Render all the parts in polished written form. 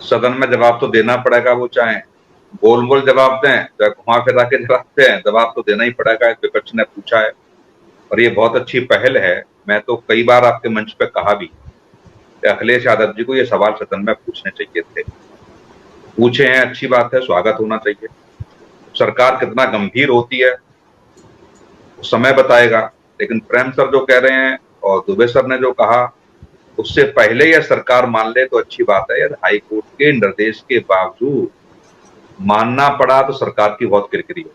सदन में जवाब तो देना पड़ेगा, वो चाहे गोल मोल जवाब दें चाहे घुमा फिरा के जवाब दें, जवाब तो देना ही पड़ेगा। विपक्ष ने पूछा है और ये बहुत अच्छी पहल है। मैं तो कई बार आपके मंच पे कहा भी कि अखिलेश यादव जी को ये सवाल सदन में पूछने चाहिए थे, पूछे हैं, अच्छी बात है, स्वागत होना चाहिए। सरकार कितना गंभीर होती है समय बताएगा, लेकिन प्रेम सर जो कह रहे हैं और दुबे सर ने जो कहा उससे पहले यह सरकार मान ले तो अच्छी बात है। यदि हाईकोर्ट के निर्देश के बावजूद मानना पड़ा तो सरकार की बहुत किरकिरी है।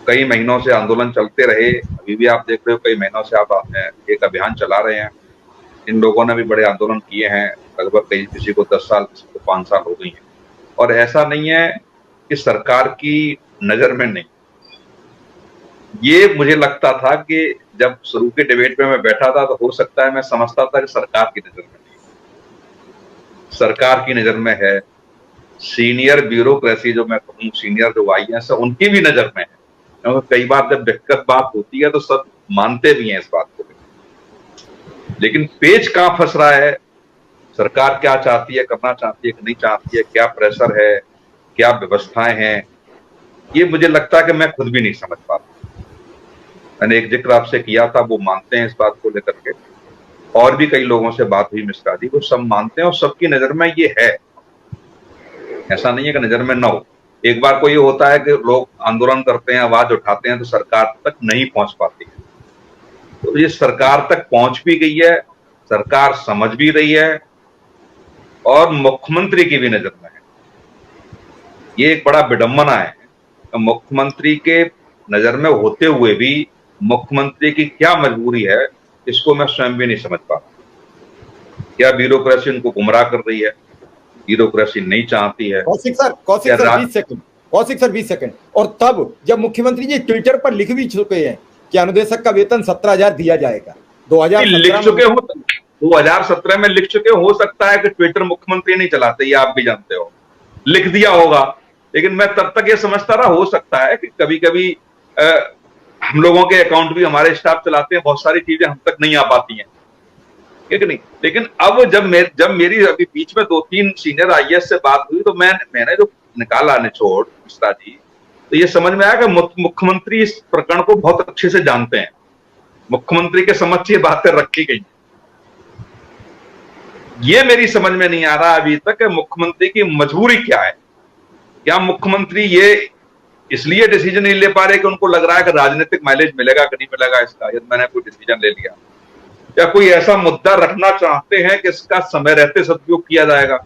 कई महीनों से आंदोलन चलते रहे, अभी भी आप देख रहे हो कई महीनों से आप एक अभियान चला रहे हैं। इन लोगों ने भी बड़े आंदोलन किए हैं, लगभग कई किसी को 10 साल किसी को 5 साल हो गई है। और ऐसा नहीं है कि सरकार की नजर में नहीं, ये मुझे लगता था कि जब शुरू के डिबेट में मैं बैठा था तो हो सकता है मैं समझता था कि सरकार की नजर में नहीं, सरकार की नजर में है। सीनियर ब्यूरोक्रेसी जो मैं कहूँ, सीनियर जो IAS है उनकी भी नजर में है, क्योंकि कई बार जब व्यक्तिगत बात होती है तो सब मानते भी हैं इस बात को। लेकिन पेच कहां फंस रहा है, सरकार क्या चाहती है, करना चाहती है कि नहीं चाहती है, क्या प्रेशर है, क्या व्यवस्थाएं हैं, ये मुझे लगता है कि मैं खुद भी नहीं समझ पाता। मैंने एक जिक्र आपसे किया था, वो मानते हैं इस बात को लेकर के, और भी कई लोगों से बात हुई मिश्रा जी, वो सब मानते हैं और सबकी नजर में ये है। ऐसा नहीं है कि नजर में ना हो। एक बार को ये होता है कि लोग आंदोलन करते हैं, आवाज उठाते हैं तो सरकार तक नहीं पहुंच पाती है, तो ये सरकार तक पहुंच भी गई है, सरकार समझ भी रही है और मुख्यमंत्री की भी नजर में है। ये एक बड़ा विडंबना है, मुख्यमंत्री के नजर में होते हुए भी मुख्यमंत्री की क्या मजबूरी है, इसको मैं स्वयं भी नहीं समझ पाता। क्या ब्यूरोक्रेसी उनको गुमराह कर रही है, ब्यूरोक्रेसी नहीं चाहती है। Kaushik sir 20 second. और तब जब मुख्यमंत्री जी ट्विटर पर लिख भी चुके हैं कि अनुदेशक का वेतन 17,000 दिया जाएगा, 2017 में लिख चुके हो सकता है कि ट्विटर मुख्यमंत्री नहीं चलाते, ये आप भी जानते हो, लिख दिया होगा। लेकिन मैं तब तक ये समझता रहा, हो सकता है कि कभी कभी हम लोगों के अकाउंट भी हमारे स्टाफ चलाते हैं, बहुत सारी चीजें हम तक नहीं आ पाती हैं, ठीक नहीं। लेकिन अब जब मेरी अभी बीच में 2-3 सीनियर IAS से बात हुई तो मैंने जो निकाला निचोड़ मिश्रा जी, तो ये समझ में आया कि मुख्यमंत्री इस प्रकरण को बहुत अच्छे से जानते हैं, मुख्यमंत्री के समक्ष ये बातें रखी गई। ये मेरी समझ में नहीं आ रहा अभी तक मुख्यमंत्री की मजबूरी क्या है। क्या मुख्यमंत्री ये इसलिए डिसीजन नहीं ले पा रहे कि उनको लग रहा है कि राजनीतिक माइलेज मिलेगा कि नहीं मिलेगा इसका, यदि मैंने कोई डिसीजन ले लिया, या कोई ऐसा मुद्दा रखना चाहते हैं कि इसका समय रहते सदुपयोग किया जाएगा।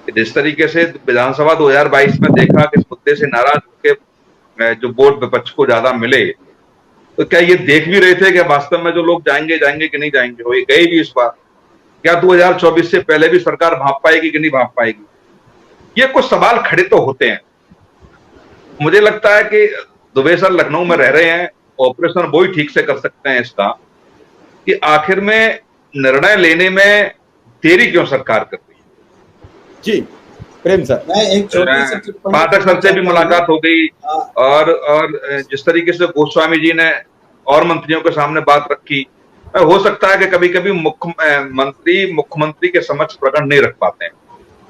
जिस तरीके से विधानसभा 2022 में देखा कि इस मुद्दे से नाराज होकर जो वोट विपक्ष को ज्यादा मिले, तो क्या ये देख भी रहे थे कि वास्तव में जो लोग जाएंगे कि नहीं जाएंगे, वो गए भी इस बार। क्या 2024 से पहले भी सरकार भांप पाएगी कि नहीं भांप पाएगी, ये कुछ सवाल खड़े तो होते हैं। मुझे लगता है कि दुबे सर लखनऊ में रह रहे हैं, ऑपरेशन वो ही ठीक से कर सकते हैं इसका, कि आखिर में निर्णय लेने में देरी क्यों सरकार कर रही है। जी प्रेम सर, मैं एक छोटी सी पाठक सर से भी मुलाकात हो गई, और जिस तरीके से गोस्वामी जी ने और मंत्रियों के सामने बात रखी, हो सकता है कि कभी कभी मुख्यमंत्री के समक्ष प्रकरण नहीं रख पाते हैं,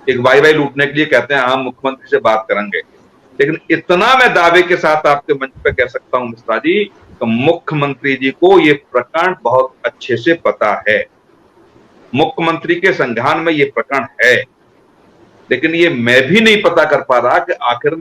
एक वाई लूटने के लिए कहते हैं हम मुख्यमंत्री से बात करेंगे। लेकिन इतना मैं दावे के साथ आपके मंच पे कह सकता हूं मिश्रा जी, तो मुख्यमंत्री जी को ये प्रकरण बहुत अच्छे से पता है, मुख्यमंत्री के संज्ञान में ये प्रकरण है। लेकिन ये मैं भी नहीं पता कर पा रहा कि आखिर में